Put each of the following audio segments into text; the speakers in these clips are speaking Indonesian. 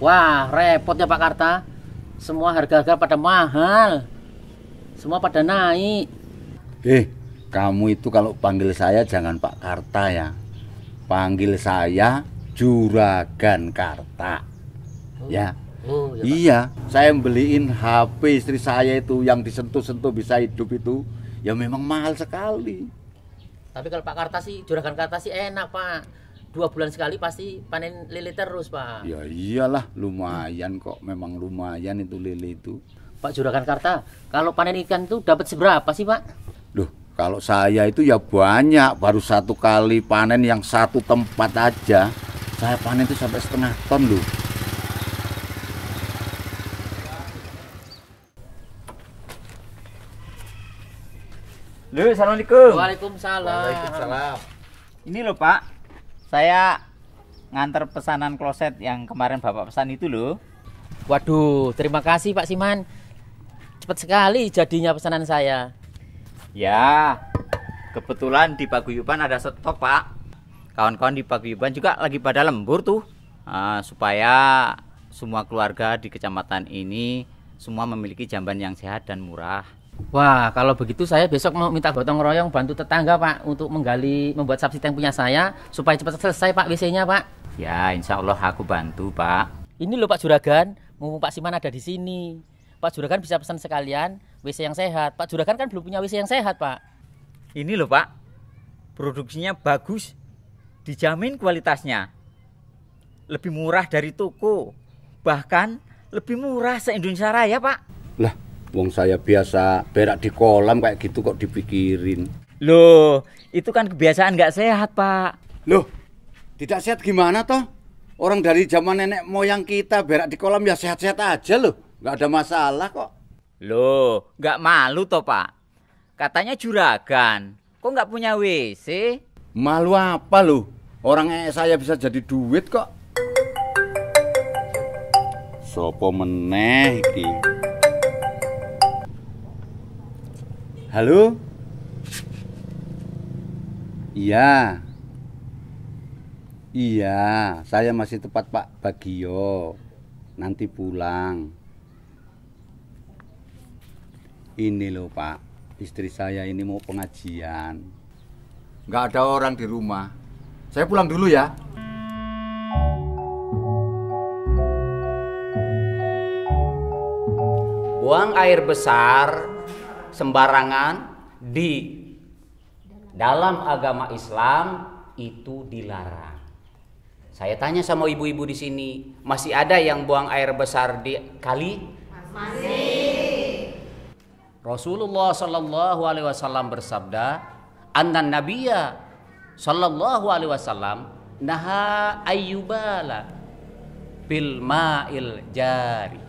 Wah, repot ya Pak Karta. Semua harga-harga pada mahal. Semua pada naik. Kamu itu kalau panggil saya jangan Pak Karta ya. Panggil saya Juragan Karta. Ya. Oh, ya, Pak. Iya, saya beliin HP istri saya itu yang disentuh-sentuh bisa hidup itu. Ya memang mahal sekali. Tapi kalau Pak Karta sih, Juragan Karta sih enak Pak. 2 bulan sekali pasti panen lele terus Pak. Ya iyalah, lumayan kok. Memang lumayan itu lele itu. Pak Juragan Karta, kalau panen ikan tuh dapat seberapa sih Pak? Loh, kalau saya itu ya banyak. Baru 1 kali panen yang 1 tempat aja. Saya panen itu sampai 1/2 ton loh. Loh, assalamualaikum. Waalaikumsalam. Waalaikumsalam. Ini loh Pak, saya nganter pesanan kloset yang kemarin Bapak pesan itu loh. Waduh, terima kasih Pak Siman. Cepat sekali jadinya pesanan saya. Ya, kebetulan di Paguyuban ada stok Pak. Kawan-kawan di Paguyuban juga lagi pada lembur tuh. Supaya semua keluarga di kecamatan ini semua memiliki jamban yang sehat dan murah. Wah, kalau begitu saya besok mau minta gotong royong bantu tetangga Pak untuk membuat subsidi yang punya saya supaya cepat selesai Pak WC-nya Pak. Ya, insya Allah aku bantu Pak. Ini loh Pak Juragan, mumpung Pak Siman ada di sini. Pak Juragan bisa pesan sekalian WC yang sehat. Pak Juragan kan belum punya WC yang sehat Pak. Ini loh Pak, produksinya bagus, dijamin kualitasnya. Lebih murah dari toko, bahkan lebih murah se-Indonesia Raya Pak. Lah, wong saya biasa berak di kolam kayak gitu kok dipikirin. Loh, itu kan kebiasaan nggak sehat Pak. Loh, tidak sehat gimana toh? Orang dari zaman nenek moyang kita berak di kolam ya sehat-sehat aja loh. Nggak ada masalah kok. Loh, nggak malu toh Pak? Katanya juragan, kok nggak punya WC? Malu apa loh? Orang saya bisa jadi duit kok. Sopo meneh iki? Halo? Iya. Iya, saya masih tepat Pak Bagio. Nanti pulang. Ini loh Pak, istri saya ini mau pengajian. Nggak ada orang di rumah. Saya pulang dulu ya. Buang air besar sembarangan di dalam agama Islam itu dilarang. Saya tanya sama ibu-ibu di sini, masih ada yang buang air besar di kali? Masih. Rasulullah Shallallahu Alaihi Wasallam bersabda, "Annan Nabiya Shallallahu Alaihi Wasallam naha ayyubala bil ma'il jari."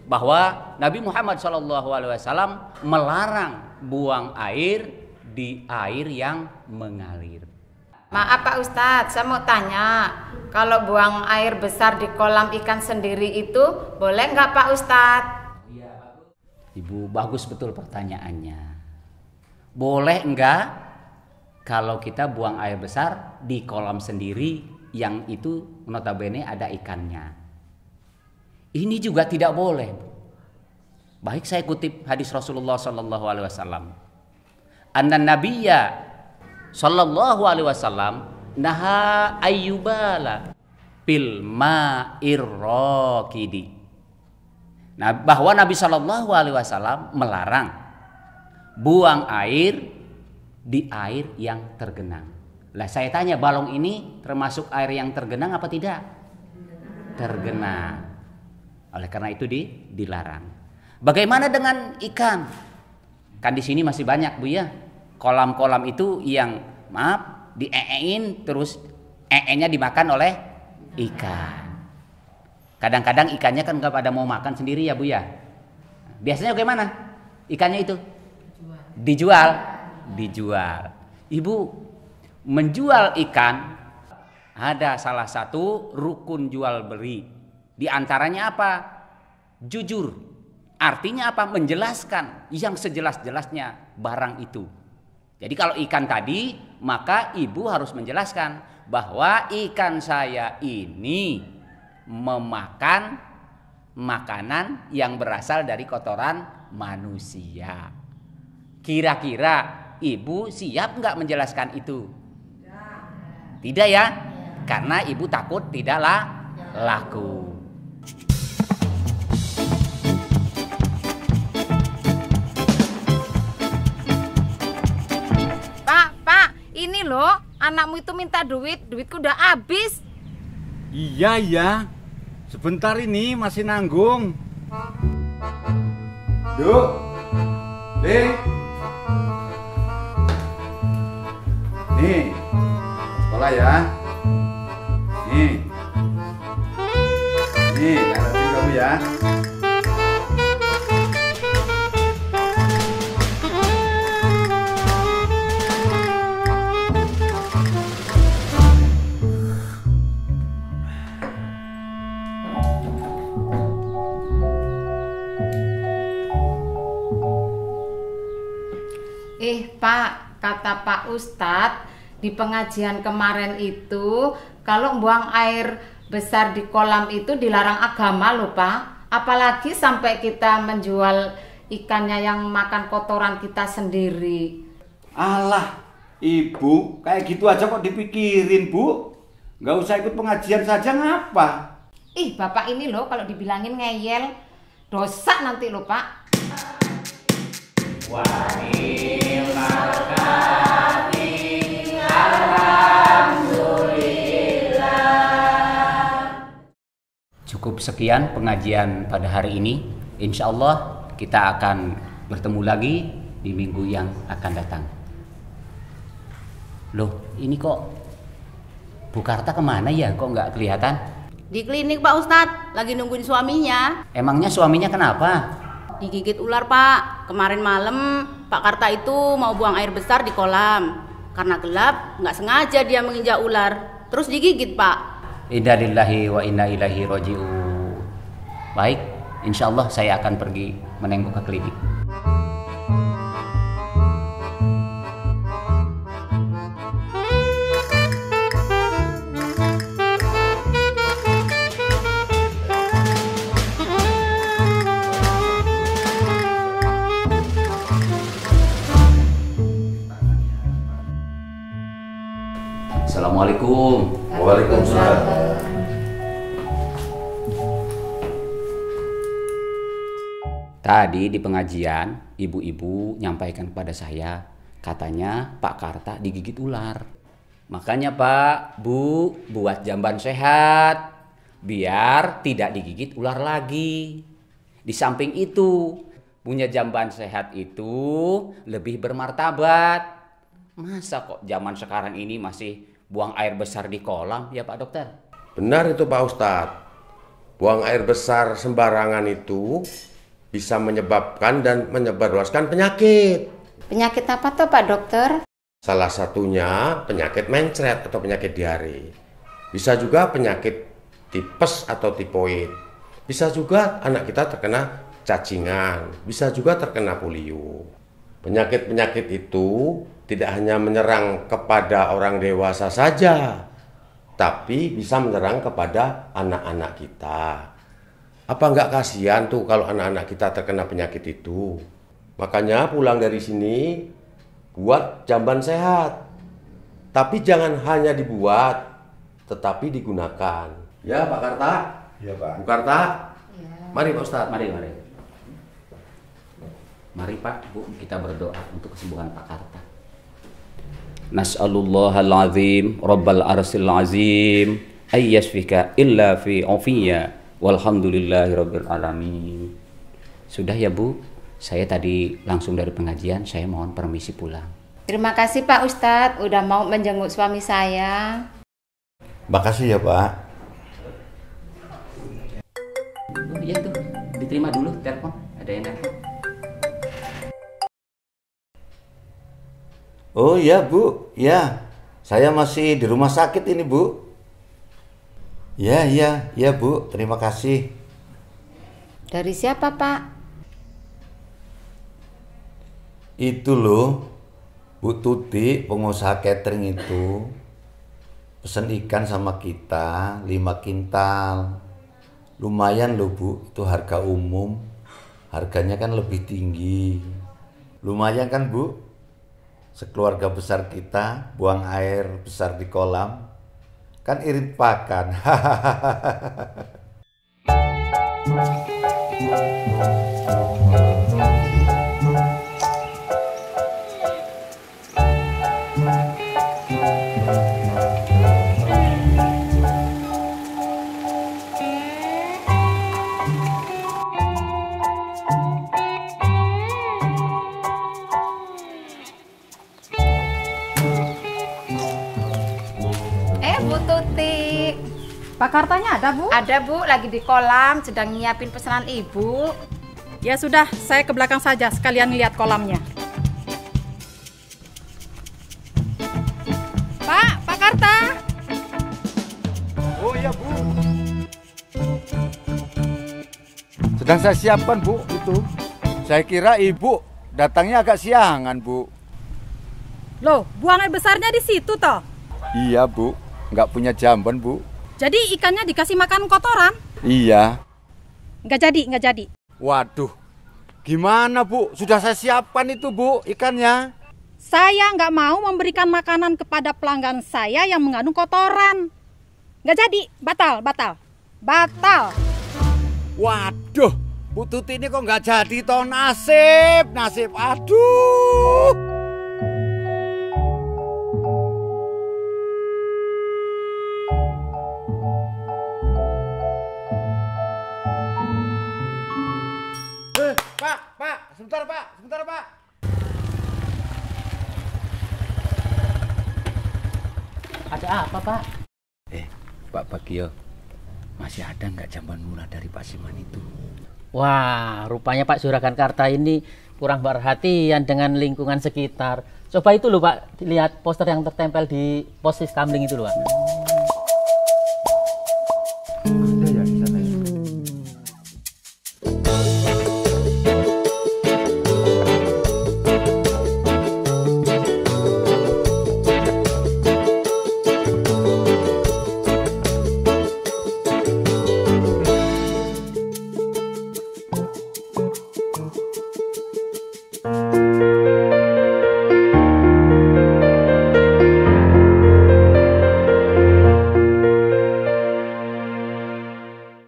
Bahwa Nabi Muhammad SAW melarang buang air di air yang mengalir. Maaf Pak Ustadz, saya mau tanya, kalau buang air besar di kolam ikan sendiri itu boleh nggak Pak Ustadz? Ibu, bagus betul pertanyaannya. Boleh enggak kalau kita buang air besar di kolam sendiri yang itu notabene ada ikannya? Ini juga tidak boleh. Baik, saya kutip hadis Rasulullah Sallallahu Alaihi Wasallam. Anna Nabiya Sallallahu Alaihi Wasallam naha ayyubala bil ma'ir raqidi. Nah, bahwa Nabi Sallallahu Alaihi Wasallam melarang buang air di air yang tergenang. Lah saya tanya, balong ini termasuk air yang tergenang apa tidak? Tergenang. Oleh karena itu dilarang. Bagaimana dengan ikan? Kan di sini masih banyak Bu ya. Kolam-kolam itu yang dieein terus nya dimakan oleh ikan. Kadang-kadang ikannya kan nggak pada mau makan sendiri ya Bu ya. Biasanya bagaimana? Ikannya itu dijual. Ibu, menjual ikan ada salah satu rukun jual beli. Di antaranya apa? Jujur. Artinya apa? Menjelaskan yang sejelas-jelasnya barang itu. Jadi kalau ikan tadi, maka ibu harus menjelaskan bahwa ikan saya ini memakan makanan yang berasal dari kotoran manusia. Kira-kira ibu siap nggak menjelaskan itu? Tidak ya? Karena ibu takut tidaklah laku. Pak, ini loh, anakmu itu minta duitku udah habis. Iya. Sebentar ini masih nanggung. Duk. Dek. Nih. Sekolah ya. Nih. Lihatin kamu ya. Pak, kata Pak Ustadz di pengajian kemarin itu kalau buang air besar di kolam itu dilarang agama loh Pak. Apalagi sampai kita menjual ikannya yang makan kotoran kita sendiri. Alah, ibu, kayak gitu aja kok dipikirin, Bu. Nggak usah ikut pengajian saja ngapa? Ih, Bapak ini loh kalau dibilangin ngeyel, dosa nanti loh Pak. Cukup sekian pengajian pada hari ini. Insya Allah kita akan bertemu lagi di minggu yang akan datang. Loh, ini kok Bu Karta kemana ya? Kok nggak kelihatan? Di klinik Pak Ustadz, lagi nungguin suaminya. Emangnya suaminya kenapa? Digigit ular Pak. Kemarin malam Pak Karta itu mau buang air besar di kolam. Karena gelap, nggak sengaja dia menginjak ular. Terus digigit Pak. Inna lillahi wa inna ilaihi raji'un. Baik, insya Allah saya akan pergi menengok ke klinik. Assalamualaikum. Waalaikumsalam. Tadi di pengajian, ibu-ibu nyampaikan kepada saya, katanya Pak Karta digigit ular. Makanya Pak, Bu, buat jamban sehat, biar tidak digigit ular lagi. Di samping itu, punya jamban sehat itu lebih bermartabat. Masa kok zaman sekarang ini masih buang air besar di kolam, ya Pak Dokter? Benar itu Pak Ustadz. Buang air besar sembarangan itu bisa menyebabkan dan menyebarluaskan penyakit. Penyakit apa tuh Pak Dokter? Salah satunya penyakit mencret atau penyakit diare. Bisa juga penyakit tipes atau tipoid. Bisa juga anak kita terkena cacingan. Bisa juga terkena polio. Penyakit-penyakit itu tidak hanya menyerang kepada orang dewasa saja, tapi bisa menyerang kepada anak-anak kita. Apa nggak kasihan tuh kalau anak-anak kita terkena penyakit itu? Makanya pulang dari sini buat jamban sehat. Tapi jangan hanya dibuat, tetapi digunakan. Ya Pak Karta? Ya Pak. Bu Karta? Ya. Mari Pak Ustadz. Mari. Mari Pak, Bu, kita berdoa untuk kesembuhan Pak Karta. Nas'alullahal azim, rabbal arsil azim, ayyasfika illa fi afiyya, walhamdulillahi rabbil alamin. Sudah ya Bu, saya tadi langsung dari pengajian, saya mohon permisi pulang. Terima kasih Pak Ustadz udah mau menjenguk suami saya. Makasih ya Pak. Oh iya tuh, diterima dulu telepon, ada yang telepon. Oh iya Bu, ya. Saya masih di rumah sakit ini Bu. Ya Bu, terima kasih. Dari siapa Pak? Itu loh, Bu Tuti, pengusaha catering itu pesen ikan sama kita 5 kintal. Lumayan loh Bu, itu harga umum. Harganya kan lebih tinggi. Lumayan kan Bu? Sekeluarga besar kita buang air besar di kolam. Kan irit pakan. Bu Tuti. Pak Kartanya ada, Bu? Ada, Bu, lagi di kolam, sedang nyiapin pesanan Ibu. Ya sudah, saya ke belakang saja sekalian lihat kolamnya. Pak Karta. Oh iya Bu. Sedang saya siapkan Bu itu. Saya kira Ibu datangnya agak siangan Bu. Loh, buang air besarnya di situ toh? Iya Bu, nggak punya jamban Bu. Jadi ikannya dikasih makan kotoran? Iya. Nggak jadi. Waduh, gimana Bu? Sudah saya siapkan itu Bu ikannya. Saya nggak mau memberikan makanan kepada pelanggan saya yang mengandung kotoran. Nggak jadi, batal. Waduh, Bu Tuti ini kok nggak jadi toh, nasib. Aduh. Pak, sebentar Pak. Ada apa, Pak? Pak Bagio, masih ada nggak jamban murah dari Pak Siman itu? Wah, rupanya Pak Juragan Karta ini kurang perhatian dengan lingkungan sekitar. Coba itu loh Pak, lihat poster yang tertempel di pos Kamling itu loh Pak.